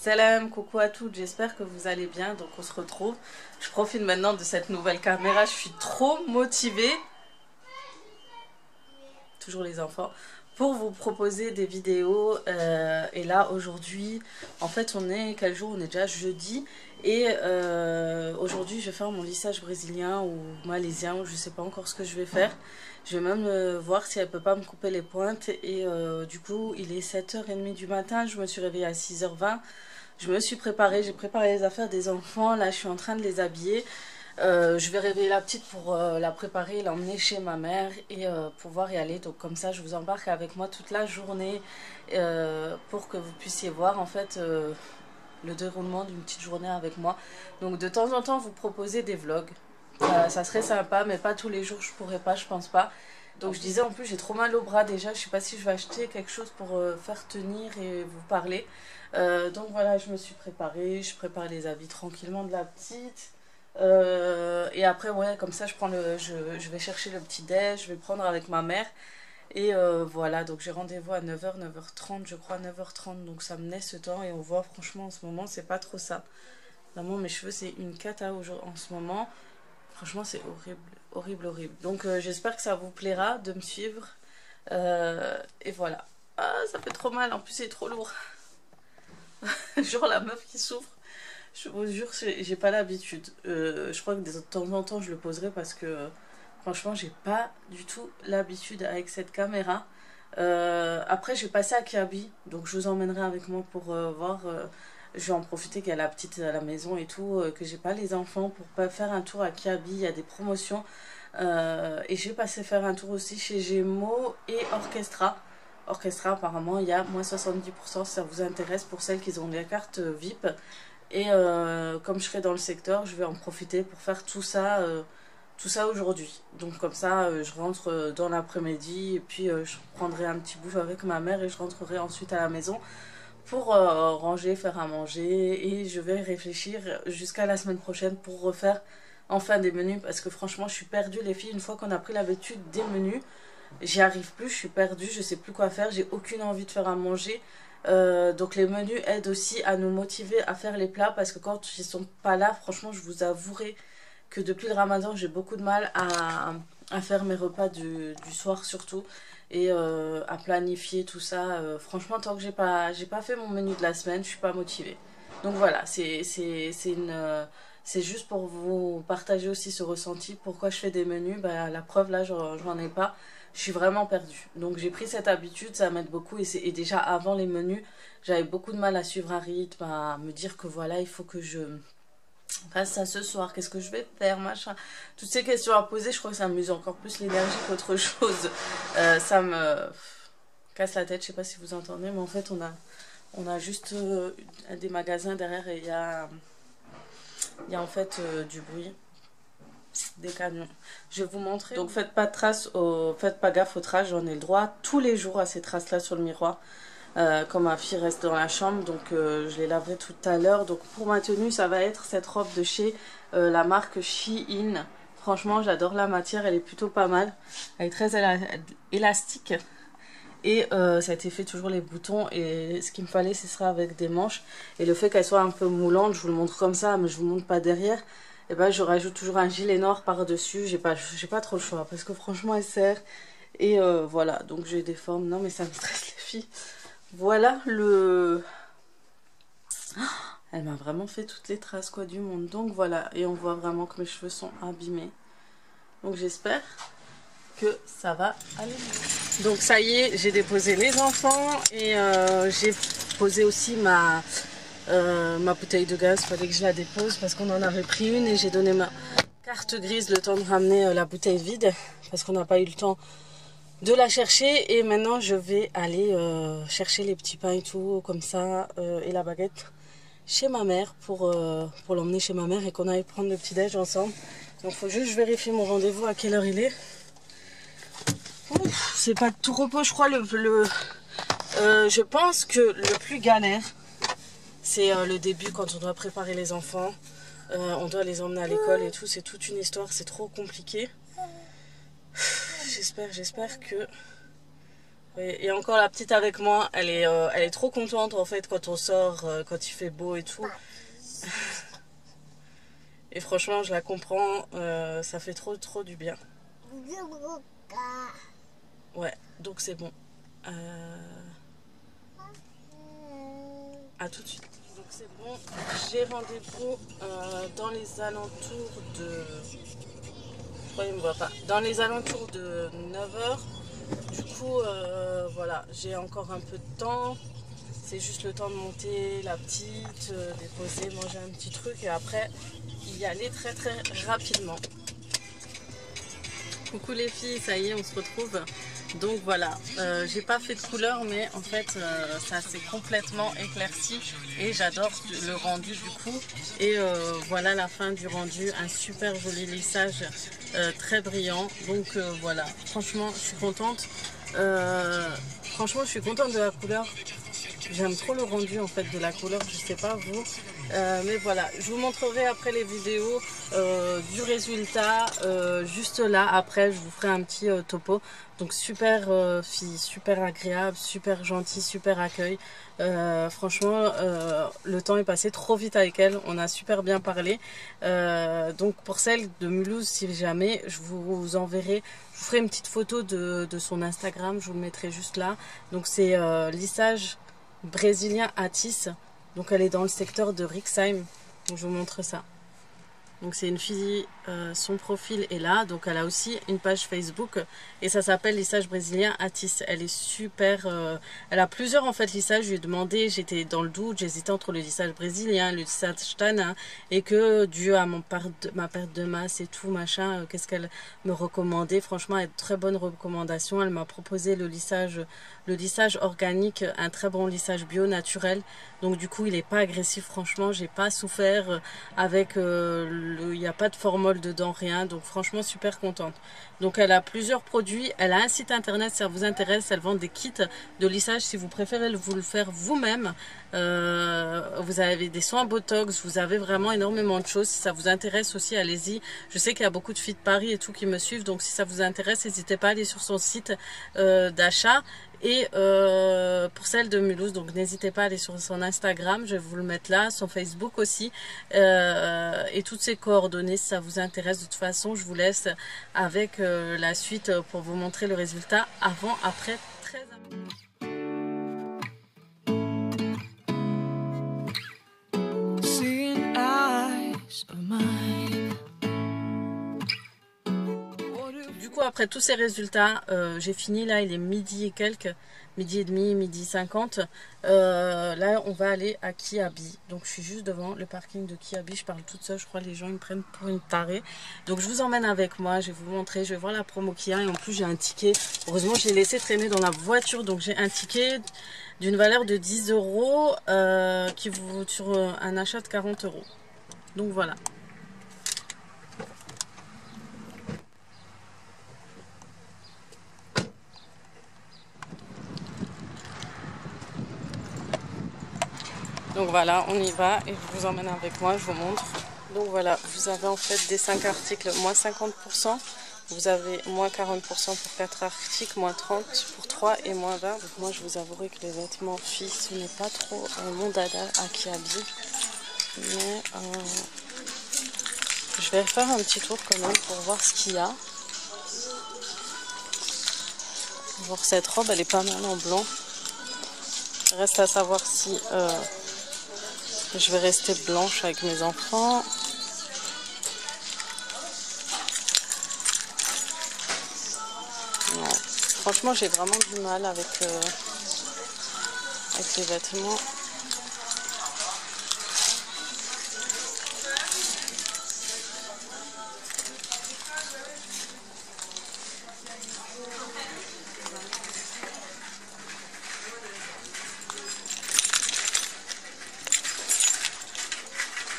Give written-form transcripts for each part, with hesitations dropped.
Salam, coucou à toutes, j'espère que vous allez bien. Donc on se retrouve. Je profite maintenant de cette nouvelle caméra, je suis trop motivée. Toujours les enfants. Pour vous proposer des vidéos. Et là aujourd'hui, en fait on est, quel jour? On est déjà jeudi. Et aujourd'hui je vais faire mon lissage brésilien ou malaisien, ou je sais pas encore ce que je vais faire. Je vais même voir si elle peut pas me couper les pointes. Et du coup il est 7h30 du matin, je me suis réveillée à 6h20. Je me suis préparée, j'ai préparé les affaires des enfants. Là je suis en train de les habiller. Je vais réveiller la petite pour la préparer, l'emmener chez ma mère et pouvoir y aller. Donc comme ça je vous embarque avec moi toute la journée pour que vous puissiez voir en fait le déroulement d'une petite journée avec moi. Donc de temps en temps vous proposez des vlogs. Ça serait sympa, mais pas tous les jours, je pourrais pas, je pense pas. Donc je disais, en plus j'ai trop mal au bras déjà, je sais pas si je vais acheter quelque chose pour faire tenir et vous parler. Donc voilà, je me suis préparée, je prépare les habits tranquillement de la petite. Et après ouais, comme ça je vais chercher le petit déj, je vais le prendre avec ma mère. Et voilà, donc j'ai rendez-vous à 9h, 9h30 je crois, 9h30, donc ça me laisse ce temps. Et on voit franchement en ce moment c'est pas trop ça. Vraiment mes cheveux c'est une cata en ce moment. Franchement c'est horrible, horrible, horrible. Donc j'espère que ça vous plaira de me suivre. Et voilà. Ah ça fait trop mal, en plus c'est trop lourd. Genre la meuf qui souffre. Je vous jure, j'ai pas l'habitude. Je crois que de temps en temps je le poserai parce que franchement j'ai pas du tout l'habitude avec cette caméra. Après je vais passer à Kiabi, donc je vous emmènerai avec moi pour voir. Je vais en profiter qu'il y a la petite à la maison et tout, que j'ai pas les enfants, pour pas faire un tour à Kiabi. Il y a des promotions. Et je vais passer faire un tour aussi chez Gémeaux et Orchestra. Orchestra apparemment il y a moins 70% si ça vous intéresse, pour celles qui ont les cartes VIP. Et comme je serai dans le secteur, je vais en profiter pour faire tout ça aujourd'hui. Donc comme ça, je rentre dans l'après-midi et puis je prendrai un petit bout avec ma mère et je rentrerai ensuite à la maison pour ranger, faire à manger. Et je vais réfléchir jusqu'à la semaine prochaine pour refaire enfin des menus, parce que franchement je suis perdue les filles. Une fois qu'on a pris l'habitude des menus, j'y arrive plus, je suis perdue, je sais plus quoi faire, j'ai aucune envie de faire à manger. Donc les menus aident aussi à nous motiver à faire les plats, parce que quand ils sont pas là, franchement je vous avouerai que depuis le ramadan j'ai beaucoup de mal à faire mes repas du soir surtout, et à planifier tout ça. Franchement tant que j'ai pas fait mon menu de la semaine, je suis pas motivée. Donc voilà, c'est juste pour vous partager aussi ce ressenti. Pourquoi je fais des menus, bah, la preuve là j'en ai pas. Je suis vraiment perdue. Donc j'ai pris cette habitude, ça m'aide beaucoup. Et déjà avant les menus, j'avais beaucoup de mal à suivre un rythme, à me dire que voilà, il faut que je fasse ça ce soir, qu'est-ce que je vais faire, machin. Toutes ces questions à poser, je crois que ça m'use encore plus l'énergie qu'autre chose. Ça me casse la tête, je sais pas si vous entendez, mais en fait on a juste des magasins derrière et il y a en fait du bruit. Des camions. Je vais vous montrer. Donc faites pas de traces, faites pas gaffe aux traces. J'en ai le droit tous les jours à ces traces là sur le miroir. Quand ma fille reste dans la chambre, donc je les laverai tout à l'heure. Donc pour ma tenue, ça va être cette robe de chez la marque Shein. Franchement j'adore la matière, elle est plutôt pas mal. Elle est très élastique. Et ça a été fait toujours les boutons, et ce qu'il me fallait ce sera avec des manches. Et le fait qu'elle soit un peu moulante, je vous le montre comme ça mais je vous montre pas derrière. Et ben je rajoute toujours un gilet noir par dessus. J'ai pas trop le choix parce que franchement elle serre. Et voilà, donc j'ai des formes. Non mais ça me stresse les filles. Voilà le... Elle m'a vraiment fait toutes les traces quoi du monde. Donc voilà, et on voit vraiment que mes cheveux sont abîmés. Donc j'espère que ça va aller mieux. Donc ça y est, j'ai déposé les enfants. Et j'ai posé aussi ma bouteille de gaz. Il fallait que je la dépose parce qu'on en avait pris une. Et j'ai donné ma carte grise le temps de ramener la bouteille vide, parce qu'on n'a pas eu le temps de la chercher. Et maintenant je vais aller chercher les petits pains et tout comme ça, et la baguette chez ma mère pour l'emmener chez ma mère et qu'on aille prendre le petit déj ensemble. Donc il faut juste que je vérifie mon rendez-vous, à quelle heure il est. C'est pas de tout repos, je crois. Je pense que le plus galère c'est le début, quand on doit préparer les enfants, on doit les emmener à l'école et tout. C'est toute une histoire, c'est trop compliqué. J'espère que Et encore la petite avec moi, elle est trop contente en fait quand on sort, quand il fait beau et tout. Et franchement, je la comprends, ça fait trop du bien. Ouais, donc c'est bon. À tout de suite. Donc c'est bon, j'ai rendez-vous dans les alentours de... Pourquoi il me voit pas? Dans les alentours de 9h. Du coup, voilà, j'ai encore un peu de temps. C'est juste le temps de monter la petite, déposer, manger un petit truc et après y aller très rapidement. Coucou les filles, ça y est, on se retrouve. Donc voilà, j'ai pas fait de couleur mais en fait ça s'est complètement éclairci et j'adore le rendu du coup. Et voilà la fin du rendu, un super joli lissage très brillant. Donc voilà, franchement je suis contente. Franchement je suis contente de la couleur. J'aime trop le rendu en fait de la couleur, je sais pas vous. Mais voilà, je vous montrerai après les vidéos du résultat. Juste là, après je vous ferai un petit topo. Donc super fille, super agréable, super gentille, super accueil. Franchement, le temps est passé trop vite avec elle. On a super bien parlé. Donc pour celle de Mulhouse, si jamais, je vous enverrai. Je vous ferai une petite photo de son Instagram. Je vous le mettrai juste là. Donc c'est lissage brésilien Atis. Donc elle est dans le secteur de Rixheim. Donc je vous montre ça. Donc c'est une fille, son profil est là, donc elle a aussi une page Facebook et ça s'appelle Lissage Brésilien Atis. Elle est super, elle a plusieurs en fait lissages. Je lui ai demandé, j'étais dans le doute, j'hésitais entre le lissage brésilien, le lissage tanin et que dû à ma perte de masse et tout machin, qu'est-ce qu'elle me recommandait. Franchement, elle a de très bonnes recommandations. Elle m'a proposé le lissage organique, un très bon lissage bio naturel. Donc du coup il n'est pas agressif, franchement j'ai pas souffert avec il n'y a pas de formol dedans, rien, donc franchement super contente. Donc elle a plusieurs produits, elle a un site internet si ça vous intéresse, elle vend des kits de lissage si vous préférez vous le faire vous-même. Vous avez des soins botox, vous avez vraiment énormément de choses. Si ça vous intéresse aussi, allez-y. Je sais qu'il y a beaucoup de filles de Paris et tout qui me suivent, donc si ça vous intéresse, n'hésitez pas à aller sur son site d'achat. Et pour celle de Mulhouse, donc n'hésitez pas à aller sur son Instagram, je vais vous le mettre là, son Facebook aussi, et toutes ses coordonnées si ça vous intéresse. De toute façon, je vous laisse avec la suite pour vous montrer le résultat avant, après, très important. Du coup, après tous ces résultats, j'ai fini là, il est midi et quelques, midi et demi, midi 50. Là, on va aller à Kiabi. Donc, je suis juste devant le parking de Kiabi. Je parle toute seule, je crois que les gens ils me prennent pour une tarée. Donc, je vous emmène avec moi, je vais vous montrer, je vais voir la promo qu'il y a. Et en plus, j'ai un ticket. Heureusement, je l'ai laissé traîner dans la voiture. Donc, j'ai un ticket d'une valeur de 10 € qui vaut sur un achat de 40 €. Donc, voilà. Donc voilà, on y va et je vous emmène avec moi, je vous montre. Donc voilà, vous avez en fait des 5 articles, moins 50%. Vous avez moins 40% pour 4 articles, moins 30 pour 3 et moins 20. Donc moi je vous avouerai que les vêtements filles, ce n'est pas trop mon dada à Kiabi. Mais je vais faire un petit tour quand même pour voir ce qu'il y a. Voir cette robe, elle est pas mal en blanc. Reste à savoir si... je vais rester blanche avec mes enfants. Non. Franchement, j'ai vraiment du mal avec les vêtements.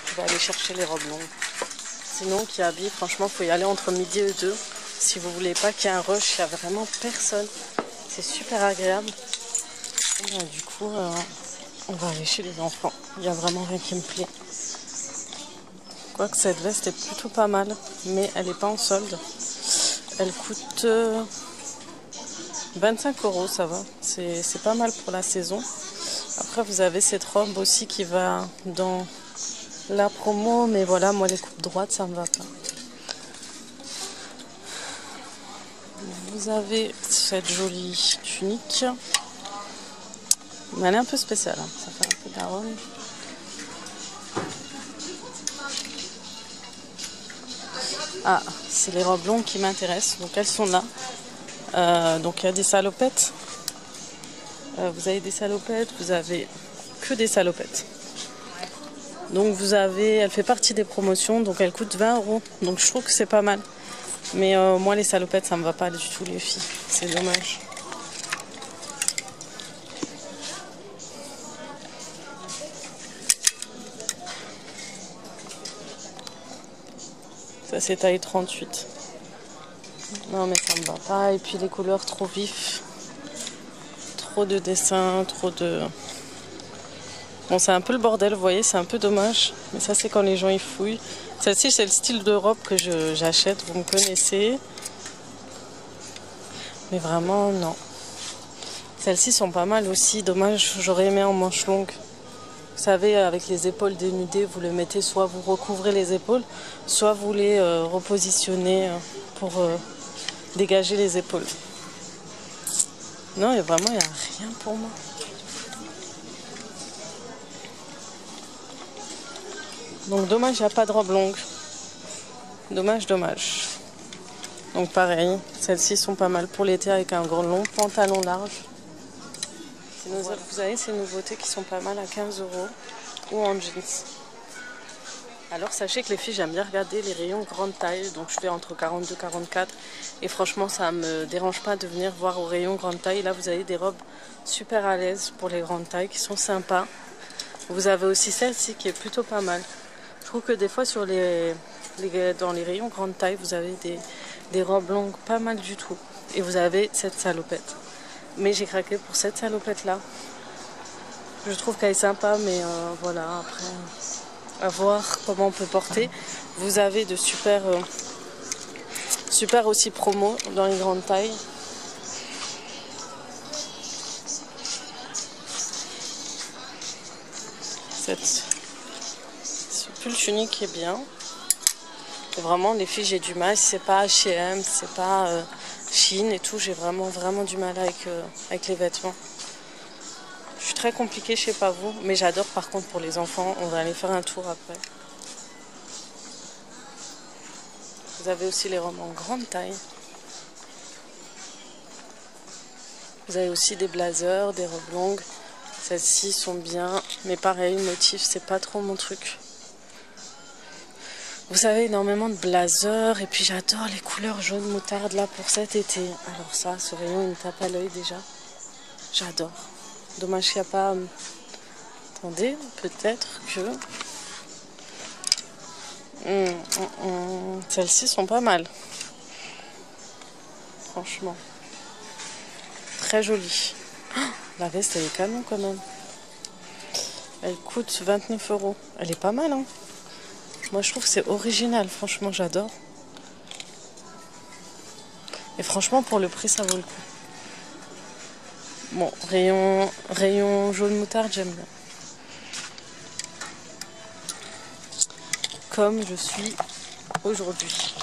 Je vais aller chercher les robes longues. Sinon, Kiabi, franchement, il faut y aller entre midi et 2. Si vous voulez pas qu'il y ait un rush, il n'y a vraiment personne. C'est super agréable. Et bien, du coup, on va aller chez les enfants. Il n'y a vraiment rien qui me plaît. Quoique cette veste est plutôt pas mal, mais elle n'est pas en solde. Elle coûte 25 €, ça va. C'est pas mal pour la saison. Après, vous avez cette robe aussi qui va dans la promo. Mais voilà, moi, les coupes droites, ça me va pas. Vous avez cette jolie tunique. Mais elle est un peu spéciale. Hein. Ça fait un peu daronne. Ah, c'est les robes longues qui m'intéressent. Donc, elles sont là. Donc, il y a des salopettes. Vous avez des salopettes. Vous avez que des salopettes. Donc, vous avez... Elle fait partie des promotions. Donc, elle coûte 20 €. Donc, je trouve que c'est pas mal. Mais moi, les salopettes, ça me va pas du tout, les filles. C'est dommage. Ça, c'est taille 38. Non, mais ça me va pas. Et puis, les couleurs trop vives. Trop de dessins, trop de... Bon, c'est un peu le bordel, vous voyez, c'est un peu dommage. Mais ça, c'est quand les gens y fouillent. Celle-ci, c'est le style de robe que j'achète, vous me connaissez. Mais vraiment, non. Celles-ci sont pas mal aussi. Dommage, j'aurais aimé en manche longue. Vous savez, avec les épaules dénudées, vous le mettez, soit vous recouvrez les épaules, soit vous les repositionnez pour dégager les épaules. Non, et vraiment, il n'y a rien pour moi. Donc dommage, il n'y a pas de robe longue. Dommage, dommage. Donc pareil, celles-ci sont pas mal pour l'été avec un grand long pantalon large. Vous avez ces nouveautés qui sont pas mal à 15 € ou en jeans. Alors sachez que les filles, j'aime bien regarder les rayons grande taille. Donc je fais entre 42 et 44. Et franchement, ça me dérange pas de venir voir au rayon grande taille. Là, vous avez des robes super à l'aise pour les grandes tailles qui sont sympas. Vous avez aussi celle-ci qui est plutôt pas mal. Je trouve que des fois dans les rayons grande taille, vous avez des robes longues pas mal du tout. Et vous avez cette salopette. Mais j'ai craqué pour cette salopette là. Je trouve qu'elle est sympa, mais voilà, après, à voir comment on peut porter. Vous avez de super aussi promos dans les grandes tailles. Ce pull tunique est bien. Et vraiment, les filles, j'ai du mal. C'est pas H&M, c'est pas Shein et tout. J'ai vraiment du mal avec les vêtements. Je suis très compliquée, je sais pas vous. Mais j'adore par contre pour les enfants. On va aller faire un tour après. Vous avez aussi les robes en grande taille. Vous avez aussi des blazers, des robes longues. Celles-ci sont bien. Mais pareil, le motif, c'est pas trop mon truc. Vous avez énormément de blazers. Et puis j'adore les couleurs jaune moutarde là pour cet été. Alors ça, ce rayon, il me tape à l'œil déjà. J'adore. Dommage qu'il n'y a pas... Attendez, peut-être que... Celles-ci sont pas mal. Franchement. Très jolie. Oh, la veste, elle est canon quand même. Elle coûte 29 €. Elle est pas mal, hein. Moi, je trouve que c'est original. Franchement, j'adore. Et franchement, pour le prix, ça vaut le coup. Bon, rayon jaune moutarde, j'aime bien. Comme je suis aujourd'hui.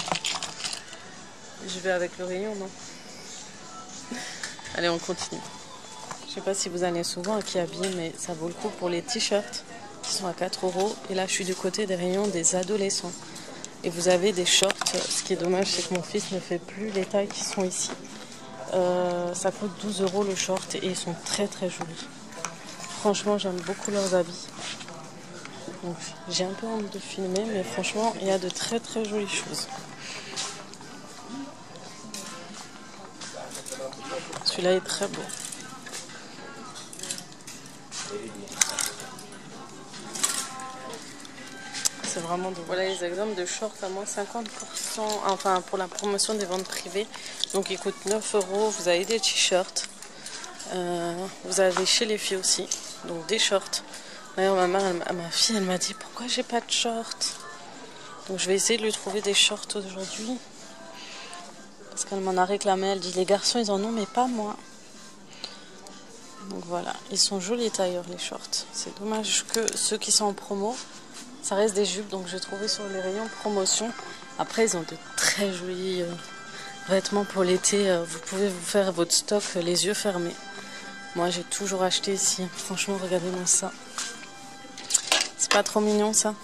Je vais avec le rayon, non? Allez, on continue. Je sais pas si vous allez souvent à Kiabi, mais ça vaut le coup pour les t-shirts qui sont à 4 €. Et là, je suis du côté des rayons des adolescents. Et vous avez des shorts. Ce qui est dommage, c'est que mon fils ne fait plus les tailles qui sont ici. Ça coûte 12 € le short et ils sont très jolis. Franchement, j'aime beaucoup leurs habits. Donc, j'ai un peu envie de filmer, mais franchement, il y a de très jolies choses. Celui-là est très beau. C'est vraiment de... Voilà les exemples de shorts à moins 50%, enfin pour la promotion des ventes privées. Donc ils coûtent 9 €. Vous avez des t-shirts. Vous avez chez les filles aussi. Donc des shorts. D'ailleurs ma fille elle m'a dit pourquoi j'ai pas de shorts. Donc je vais essayer de lui trouver des shorts aujourd'hui. Parce qu'elle m'en a réclamé. Elle dit les garçons ils en ont mais pas moi. Donc voilà, ils sont jolis tailleurs les shorts. C'est dommage que ceux qui sont en promo, ça reste des jupes. Donc j'ai trouvé sur les rayons promotion. Après ils ont de très jolis vêtements pour l'été. Vous pouvez vous faire votre stock les yeux fermés. Moi j'ai toujours acheté ici. Franchement regardez-moi ça. C'est pas trop mignon ça?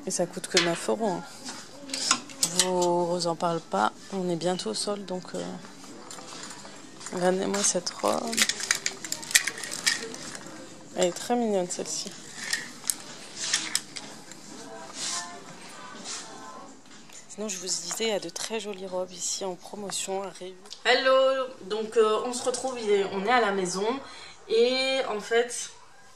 Et ça coûte que 9 €. Hein. Je vous en parle pas. On est bientôt au solde donc... Regardez-moi cette robe. Elle est très mignonne celle-ci. Sinon je vous disais, il y a de très jolies robes ici en promotion à Réu. Hello. Donc on se retrouve, on est à la maison. Et en fait,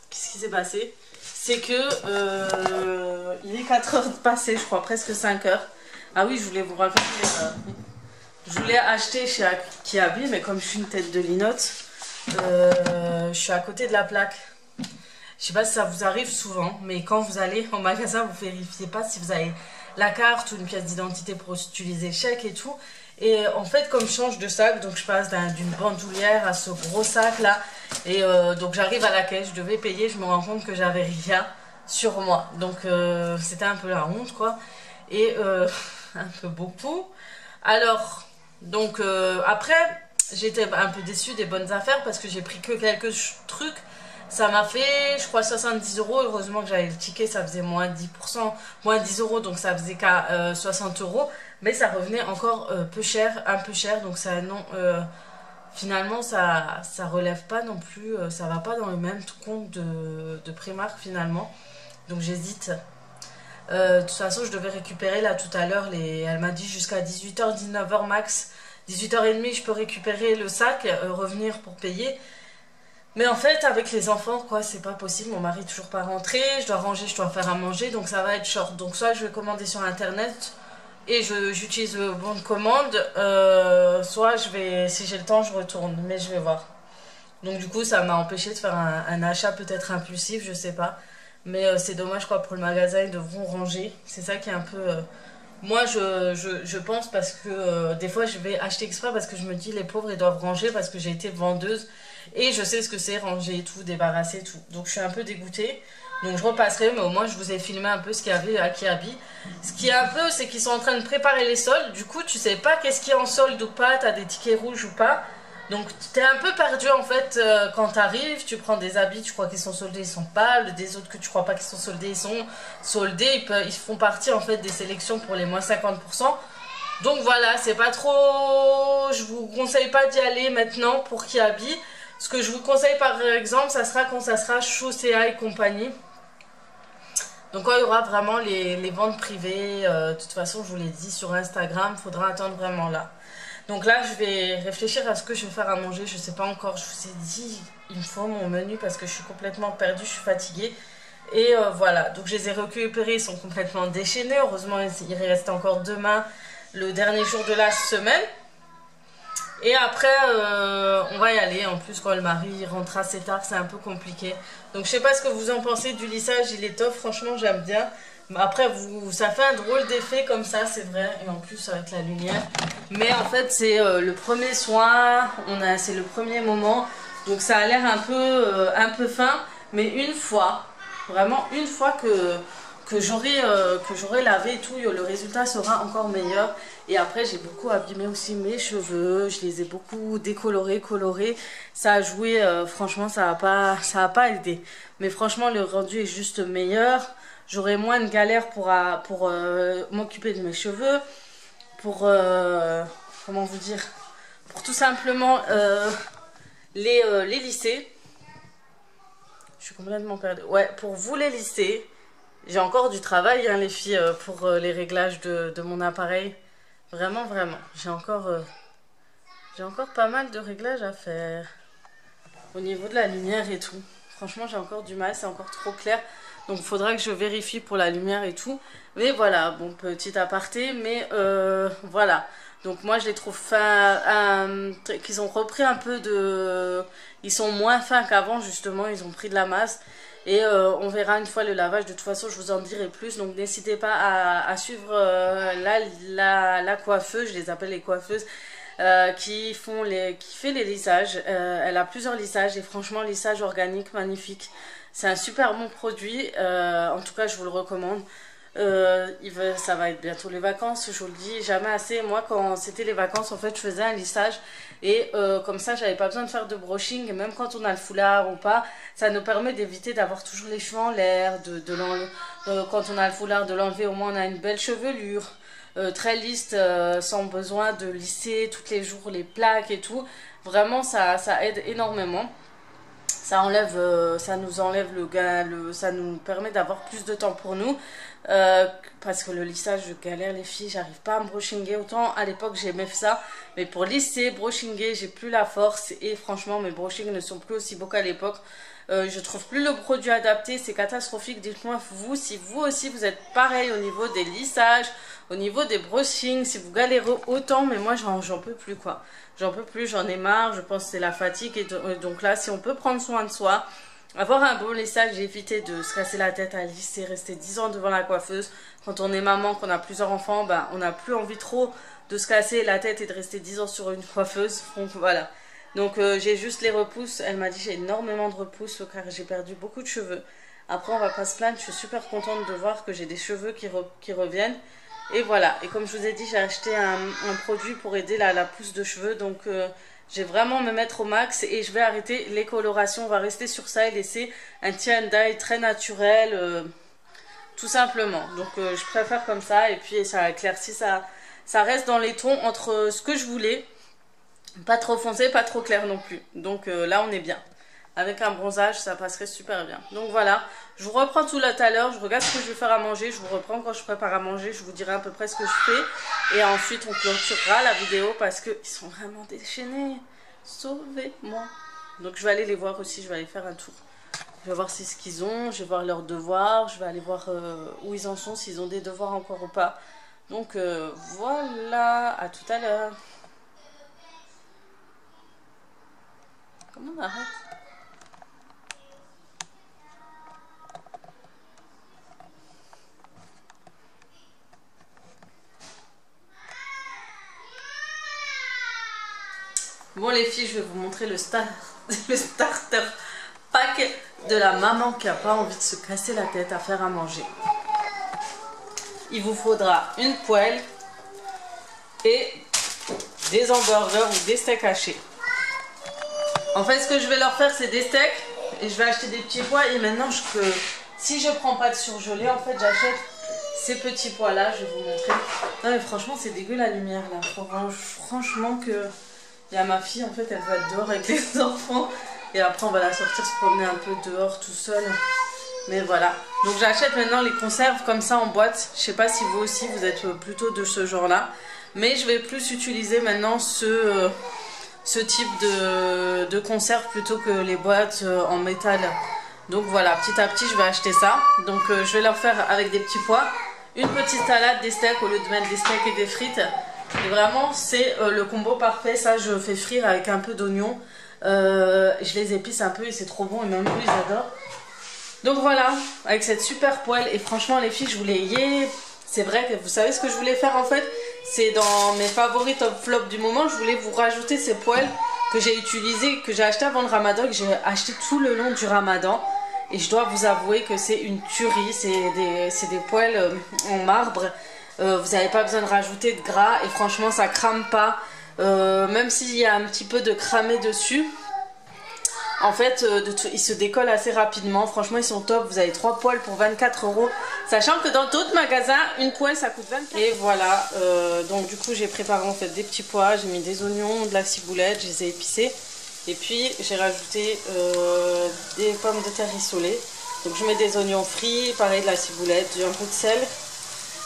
qu'est-ce qui s'est passé? C'est que il est 4 heures passées, je crois, presque 5 heures. Ah oui, je voulais vous raconter... Je voulais acheter chez Kiabi, mais comme je suis une tête de linotte, je suis à côté de la plaque. Je sais pas si ça vous arrive souvent, mais quand vous allez en magasin, vous vérifiez pas si vous avez la carte ou une pièce d'identité pour utiliser chèque et tout. Et en fait, comme je change de sac, donc je passe d'une bandoulière à ce gros sac là. Et donc j'arrive à la caisse, je devais payer, je me rends compte que j'avais rien sur moi. Donc c'était un peu la honte quoi. Et un peu beaucoup. Alors... Donc après j'étais un peu déçue des bonnes affaires parce que j'ai pris que quelques trucs. Ça m'a fait je crois 70 €. Heureusement que j'avais le ticket, ça faisait moins 10%, moins 10 €, donc ça faisait qu'à 60 €. Mais ça revenait encore peu cher, un peu cher. Donc ça non, finalement ça relève pas non plus, ça va pas dans le même compte de Primark finalement. Donc j'hésite. De toute façon je devais récupérer là tout à l'heure elle m'a dit jusqu'à 18 h 19 h max, 18 h 30 je peux récupérer le sac, revenir pour payer. Mais en fait avec les enfants quoi c'est pas possible, mon mari est toujours pas rentré, je dois ranger, je dois faire à manger, donc ça va être short. Donc soit je vais commander sur internet et j'utilise le bon de commande, soit je vais, si j'ai le temps je retourne, mais je vais voir. Donc du coup ça m'a empêché de faire un achat peut-être impulsif, je sais pas. Mais c'est dommage quoi, pour le magasin ils devront ranger. C'est ça qui est un peu... Moi je pense parce que des fois je vais acheter exprès parce que je me dis les pauvres ils doivent ranger parce que j'ai été vendeuse. Et je sais ce que c'est ranger et tout, débarrasser et tout. Donc je suis un peu dégoûtée. Donc je repasserai mais au moins je vous ai filmé un peu ce qu'il y avait à Kiabi. Ce qui est un peu c'est qu'ils sont en train de préparer les soldes. Du coup tu sais pas qu'est-ce qui est en solde ou pas, t'as des tickets rouges ou pas. Donc t'es un peu perdu en fait quand t'arrives, tu prends des habits, tu crois qu'ils sont soldés, ils sont pas, des autres que tu crois pas qu'ils sont soldés, ils sont soldés, ils font partie en fait des sélections pour les moins 50%. Donc voilà, c'est pas trop, je vous conseille pas d'y aller maintenant pour Kiabi. Ce que je vous conseille par exemple, ça sera quand ça sera Chaussea et compagnie. Donc quand il y aura vraiment les ventes privées, de toute façon je vous l'ai dit sur Instagram, il faudra attendre vraiment là. Donc là, je vais réfléchir à ce que je vais faire à manger. Je ne sais pas encore. Je vous ai dit, il me faut mon menu parce que je suis complètement perdue, je suis fatiguée. Et voilà, donc je les ai récupérés, ils sont complètement déchaînés. Heureusement, il reste encore demain, le dernier jour de la semaine. Et après, on va y aller. En plus, quand le mari rentre assez tard, c'est un peu compliqué. Donc je sais pas ce que vous en pensez du lissage, il est top. Franchement, j'aime bien. Après, ça fait un drôle d'effet comme ça, c'est vrai. Et en plus, avec la lumière. Mais en fait, c'est le premier soin. C'est le premier moment. Donc ça a l'air un peu fin. Mais une fois, vraiment une fois que j'aurai lavé et tout, le résultat sera encore meilleur. Et après, j'ai beaucoup abîmé aussi mes cheveux. Je les ai beaucoup décolorés, colorés. Ça a joué, franchement, ça a pas aidé. Mais franchement, le rendu est juste meilleur. J'aurai moins de galères pour m'occuper de mes cheveux. Pour, comment vous dire, pour tout simplement les lisser. Je suis complètement perdue. Ouais, pour vous les lisser. J'ai encore du travail, hein, les filles, pour les réglages de mon appareil. Vraiment, vraiment. J'ai encore pas mal de réglages à faire. Au niveau de la lumière et tout. Franchement, j'ai encore du mal, c'est encore trop clair. Donc, il faudra que je vérifie pour la lumière et tout. Mais voilà, bon, petit aparté. Mais voilà. Donc, moi, je les trouve fins. Qu'ils ont repris un peu de... Ils sont moins fins qu'avant, justement. Ils ont pris de la masse. Et on verra une fois le lavage, de toute façon je vous en dirai plus. Donc n'hésitez pas à suivre la coiffeuse, je les appelle les coiffeuses, qui fait les lissages. Elle a plusieurs lissages et franchement lissage organique magnifique. C'est un super bon produit, en tout cas je vous le recommande. Ça va être bientôt les vacances, je vous le dis jamais assez. Moi quand c'était les vacances en fait je faisais un lissage et comme ça j'avais pas besoin de faire de brushing. Et même quand on a le foulard ou pas, ça nous permet d'éviter d'avoir toujours les cheveux en l'air, quand on a le foulard de l'enlever, au moins on a une belle chevelure très lisse, sans besoin de lisser tous les jours les plaques et tout. Vraiment ça aide énormément. Ça nous enlève ça nous permet d'avoir plus de temps pour nous. Parce que le lissage, je galère les filles, j'arrive pas à me brushinguer. Autant à l'époque j'aimais ça, mais pour lisser, brushinguer, j'ai plus la force. Et franchement, mes brushings ne sont plus aussi beaux qu'à l'époque. Je trouve plus le produit adapté, c'est catastrophique. Dites-moi vous, si vous aussi vous êtes pareil au niveau des lissages, au niveau des brushings, si vous galérez autant. Mais moi j'en peux plus quoi. J'en peux plus, j'en ai marre, je pense que c'est la fatigue. Et donc là, si on peut prendre soin de soi, avoir un bon lissage, éviter de se casser la tête à lisser, rester 10 ans devant la coiffeuse. Quand on est maman, qu'on a plusieurs enfants, ben, on n'a plus envie trop de se casser la tête et de rester 10 ans sur une coiffeuse. Donc voilà. Donc j'ai juste les repousses. Elle m'a dit j'ai énormément de repousses car j'ai perdu beaucoup de cheveux. Après on va pas se plaindre, je suis super contente de voir que j'ai des cheveux qui reviennent. Et voilà, et comme je vous ai dit, j'ai acheté un produit pour aider la pousse de cheveux. Donc je vais vraiment me mettre au max et je vais arrêter les colorations. On va rester sur ça et laisser un tie and dye très naturel, tout simplement. Donc je préfère comme ça et puis ça éclaircit, ça reste dans les tons entre ce que je voulais. Pas trop foncé, pas trop clair non plus. Donc là on est bien. Avec un bronzage, ça passerait super bien. Donc voilà, je vous reprends tout là tout à l'heure. Je regarde ce que je vais faire à manger. Je vous reprends quand je prépare à manger. Je vous dirai à peu près ce que je fais. Et ensuite, on clôturera la vidéo parce qu'ils sont vraiment déchaînés. Sauvez-moi. Donc je vais aller les voir aussi. Je vais aller faire un tour. Je vais voir ce qu'ils ont. Je vais voir leurs devoirs. Je vais aller voir où ils en sont, s'ils ont des devoirs encore ou pas. Donc voilà, à tout à l'heure. Comment on arrête ? Bon les filles, je vais vous montrer le starter pack de la maman qui n'a pas envie de se casser la tête à faire à manger. Il vous faudra une poêle et des hamburgers ou des steaks hachés. En fait, ce que je vais leur faire, c'est des steaks et je vais acheter des petits pois. Et maintenant, si je prends pas de surgelé, en fait, j'achète ces petits pois là. Je vais vous montrer. Non mais franchement, c'est dégueu la lumière là. Franchement que... Il y a ma fille, en fait, elle va être dehors avec les enfants. Et après, on va la sortir se promener un peu dehors tout seul. Mais voilà. Donc, j'achète maintenant les conserves comme ça en boîte. Je sais pas si vous aussi, vous êtes plutôt de ce genre-là. Mais je vais plus utiliser maintenant ce type de conserve plutôt que les boîtes en métal. Donc, voilà. Petit à petit, je vais acheter ça. Donc, je vais leur faire avec des petits pois. Une petite salade, des steaks au lieu de mettre des steaks et des frites. Et vraiment c'est le combo parfait. Ça je fais frire avec un peu d'oignon, je les épice un peu et c'est trop bon et même eux ils adorent. Donc voilà, avec cette super poêle. Et franchement les filles, je voulais c'est vrai que vous savez ce que je voulais faire en fait, c'est dans mes favoris top flop du moment. Je voulais vous rajouter ces poêles que j'ai utilisées, que j'ai acheté avant le ramadan, que j'ai acheté tout le long du ramadan. Et je dois vous avouer que c'est une tuerie. C'est des poêles en marbre. Vous n'avez pas besoin de rajouter de gras et franchement ça crame pas, même s'il y a un petit peu de cramé dessus. En fait ils se décollent assez rapidement. Franchement ils sont top. Vous avez 3 poêles pour 24 €, sachant que dans d'autres magasins une poêle ça coûte 24 €. Et voilà, donc du coup j'ai préparé en fait des petits pois, j'ai mis des oignons, de la ciboulette, je les ai épicés. Et puis j'ai rajouté des pommes de terre rissolées. Donc je mets des oignons frits, pareil de la ciboulette, un peu de sel.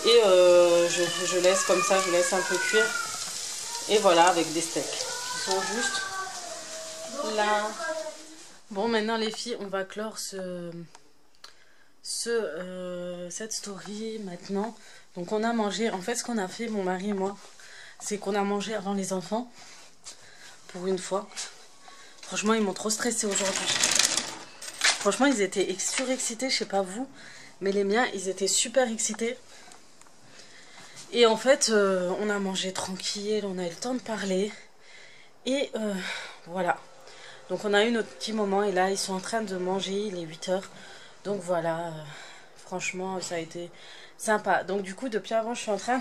Et je laisse comme ça, je laisse un peu cuire. Et voilà, avec des steaks qui sont juste là. Bon, maintenant les filles, on va clore cette story maintenant. Donc on a mangé, en fait ce qu'on a fait, mon mari et moi, c'est qu'on a mangé avant les enfants. Pour une fois. Franchement, ils m'ont trop stressé aujourd'hui. Franchement, ils étaient surexcités, je sais pas vous, mais les miens, ils étaient super excités. Et en fait, on a mangé tranquille, on a eu le temps de parler. Et voilà. Donc on a eu notre petit moment et là, ils sont en train de manger, il est 8 heures. Donc voilà, franchement, ça a été sympa. Donc du coup, depuis avant, je suis en train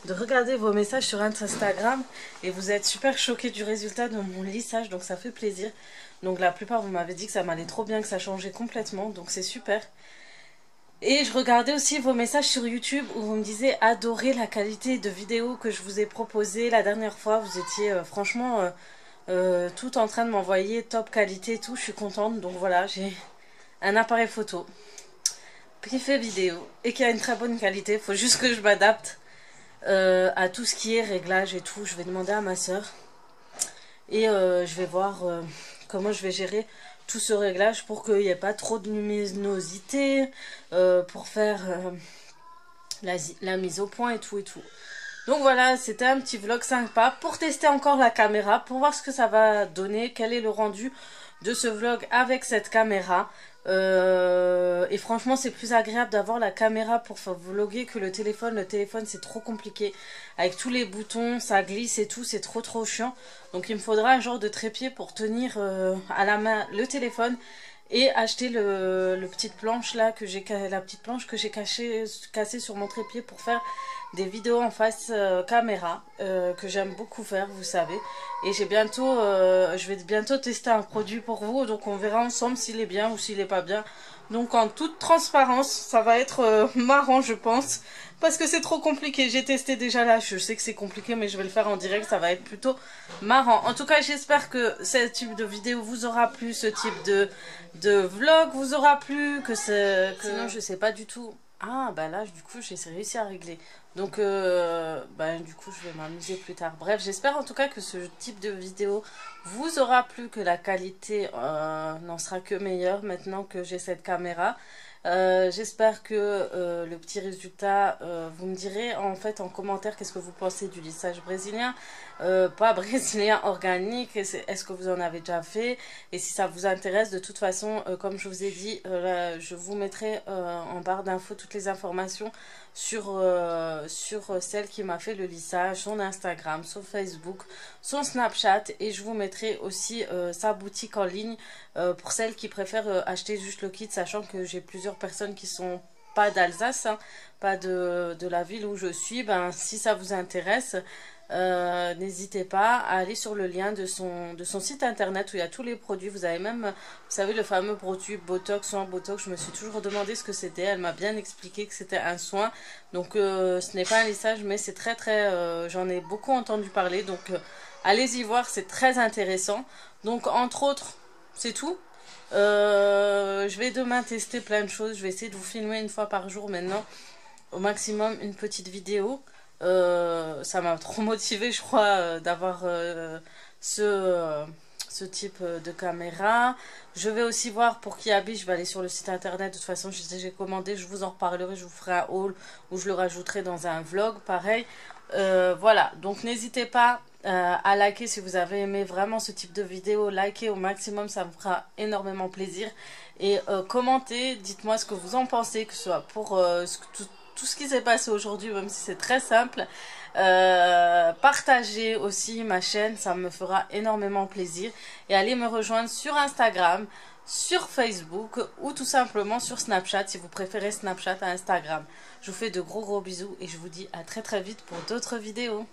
de regarder vos messages sur Instagram. Et vous êtes super choqués du résultat de mon lissage, donc ça fait plaisir. Donc la plupart, vous m'avez dit que ça m'allait trop bien, que ça changeait complètement, donc c'est super. Et je regardais aussi vos messages sur YouTube où vous me disiez adorer la qualité de vidéo que je vous ai proposée la dernière fois. Vous étiez franchement tout en train de m'envoyer top qualité et tout. Je suis contente. Donc voilà, j'ai un appareil photo qui fait vidéo et qui a une très bonne qualité. Il faut juste que je m'adapte à tout ce qui est réglage et tout. Je vais demander à ma soeur et je vais voir comment je vais gérer tout ce réglage pour qu'il n'y ait pas trop de luminosité, pour faire la mise au point et tout et tout. Donc voilà, c'était un petit vlog sympa pour tester encore la caméra, pour voir ce que ça va donner, quel est le rendu de ce vlog avec cette caméra. Et franchement, c'est plus agréable d'avoir la caméra pour vlogger que le téléphone. Le téléphone, c'est trop compliqué. Avec tous les boutons, ça glisse et tout, c'est trop chiant. Donc il me faudra un genre de trépied pour tenir à la main le téléphone. Et acheter le petite planche là, la petite planche que j'ai cassée sur mon trépied pour faire des vidéos en face caméra, que j'aime beaucoup faire, vous savez. Et je vais bientôt tester un produit pour vous, donc on verra ensemble s'il est bien ou s'il est pas bien. Donc en toute transparence, ça va être marrant je pense, parce que c'est trop compliqué. J'ai testé déjà là, je sais que c'est compliqué, mais je vais le faire en direct, ça va être plutôt marrant. En tout cas, j'espère que ce type de vidéo vous aura plu, ce type de vlog vous aura plu, sinon je sais pas du tout. Ah bah là du coup j'ai réussi à régler. Donc du coup je vais m'amuser plus tard. Bref, j'espère en tout cas que ce type de vidéo vous aura plu, que la qualité n'en sera que meilleure maintenant que j'ai cette caméra. J'espère que le petit résultat, vous me direz en fait en commentaire qu'est-ce que vous pensez du lissage brésilien, pas brésilien organique, est-ce que vous en avez déjà fait, et si ça vous intéresse, de toute façon comme je vous ai dit, je vous mettrai en barre d'infos toutes les informations sur celle qui m'a fait le lissage, son Instagram, son Facebook, son Snapchat, et je vous mettrai aussi sa boutique en ligne pour celles qui préfèrent acheter juste le kit, sachant que j'ai plusieurs personnes qui sont pas d'Alsace, hein, pas de la ville où je suis. Ben, si ça vous intéresse, n'hésitez pas à aller sur le lien de son site internet où il y a tous les produits. Vous avez même, vous savez, le fameux produit Botox, soin Botox. Je me suis toujours demandé ce que c'était. Elle m'a bien expliqué que c'était un soin. Donc ce n'est pas un lissage, mais c'est très j'en ai beaucoup entendu parler. Donc allez-y voir, c'est très intéressant. Donc entre autres, c'est tout. Je vais demain tester plein de choses. Je vais essayer de vous filmer une fois par jour maintenant, au maximum une petite vidéo. Ça m'a trop motivé, je crois, d'avoir ce type de caméra. Je vais aussi voir pour qui habite. Je vais aller sur le site internet. De toute façon, j'ai commandé. Je vous en reparlerai. Je vous ferai un haul ou je le rajouterai dans un vlog. Pareil. Voilà. Donc, n'hésitez pas à liker si vous avez aimé vraiment ce type de vidéo. Likez au maximum. Ça me fera énormément plaisir. Et commentez. Dites-moi ce que vous en pensez. Que ce soit pour tout ce qui s'est passé aujourd'hui, même si c'est très simple. Partagez aussi ma chaîne, ça me fera énormément plaisir. Et allez me rejoindre sur Instagram, sur Facebook ou tout simplement sur Snapchat si vous préférez Snapchat à Instagram. Je vous fais de gros bisous et je vous dis à très vite pour d'autres vidéos.